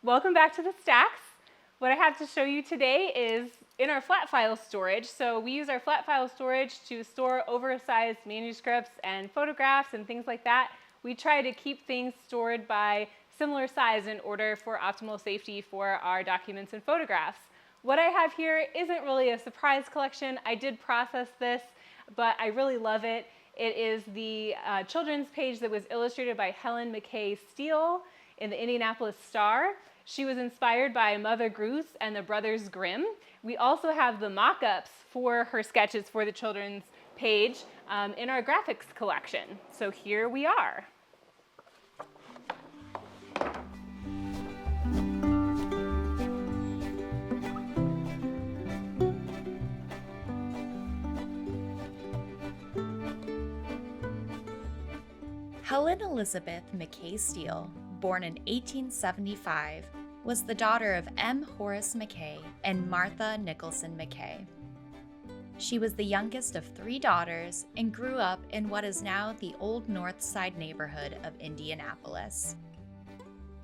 Welcome back to the Stacks. What I have to show you today is in our flat file storage. So we use our flat file storage to store oversized manuscripts and photographs and things like that. We try to keep things stored by similar size in order for optimal safety for our documents and photographs. What I have here isn't really a surprise collection. I did process this, but I really love it. It is the children's page that was illustrated by Helen McKay Steele in the Indianapolis Star. She was inspired by Mother Goose and the brothers Grimm. We also have the mock-ups for her sketches for the children's page in our graphics collection. So here we are. Helen Elizabeth McKay Steele, born in 1875, was the daughter of M. Horace McKay and Martha Nicholson McKay. She was the youngest of 3 daughters and grew up in what is now the Old North Side neighborhood of Indianapolis.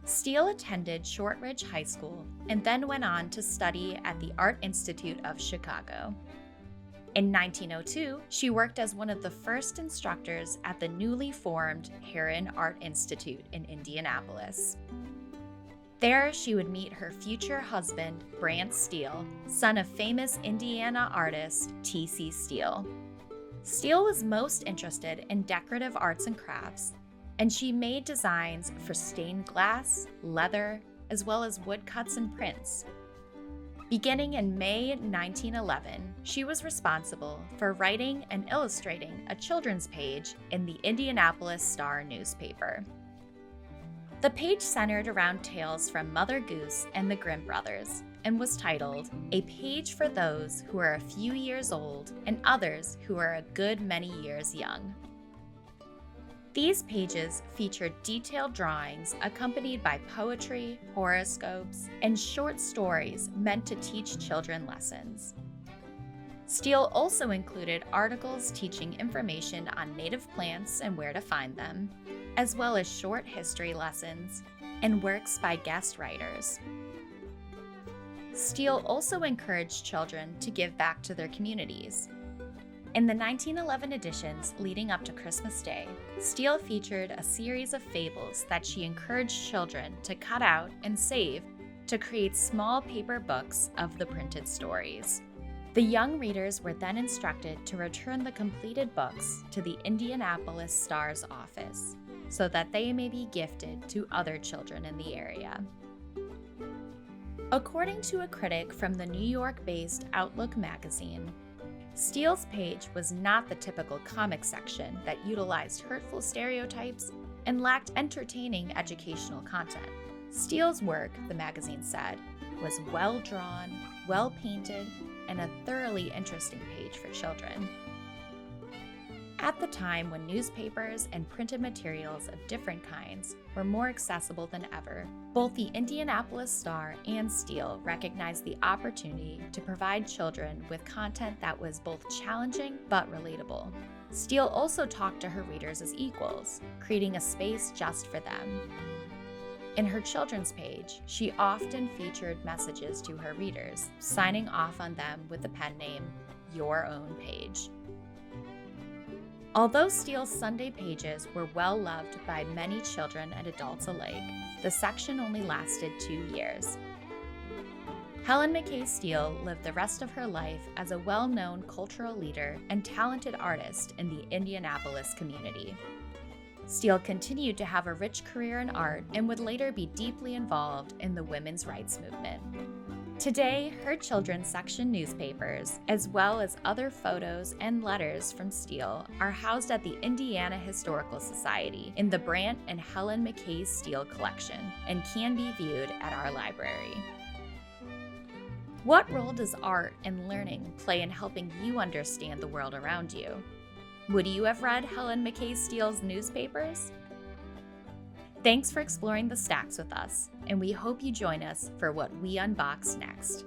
Steele attended Shortridge High School and then went on to study at the Art Institute of Chicago. In 1902, she worked as one of the first instructors at the newly formed Herron Art Institute in Indianapolis. There, she would meet her future husband, Brant Steele, son of famous Indiana artist T.C. Steele. Steele was most interested in decorative arts and crafts, and she made designs for stained glass, leather, as well as woodcuts and prints. Beginning in May 1911, she was responsible for writing and illustrating a children's page in the Indianapolis Star newspaper. The page centered around tales from Mother Goose and the Grimm Brothers and was titled, "A Page for Those Who Are a Few Years Old and Others Who Are a Good Many Years Young." These pages featured detailed drawings accompanied by poetry, horoscopes, and short stories meant to teach children lessons. Steele also included articles teaching information on native plants and where to find them, as well as short history lessons and works by guest writers. Steele also encouraged children to give back to their communities. In the 1911 editions leading up to Christmas Day, Steele featured a series of fables that she encouraged children to cut out and save to create small paper books of the printed stories. The young readers were then instructed to return the completed books to the Indianapolis Star's office so that they may be gifted to other children in the area. According to a critic from the New York-based Outlook magazine, Steele's page was not the typical comic section that utilized hurtful stereotypes and lacked entertaining educational content. Steele's work, the magazine said, was well drawn, well painted, and a thoroughly interesting page for children. At the time when newspapers and printed materials of different kinds were more accessible than ever, both the Indianapolis Star and Steele recognized the opportunity to provide children with content that was both challenging but relatable. Steele also talked to her readers as equals, creating a space just for them. In her children's page, she often featured messages to her readers, signing off on them with the pen name, "Your Own Page." Although Steele's Sunday pages were well loved by many children and adults alike, the section only lasted 2 years. Helen McKay Steele lived the rest of her life as a well-known cultural leader and talented artist in the Indianapolis community. Steele continued to have a rich career in art and would later be deeply involved in the women's rights movement. Today, her children's section newspapers, as well as other photos and letters from Steele, are housed at the Indiana Historical Society in the Brant and Helen McKay Steele collection and can be viewed at our library. What role does art and learning play in helping you understand the world around you? Would you have read Helen McKay Steele's newspapers? Thanks for exploring the stacks with us, and we hope you join us for what we unbox next.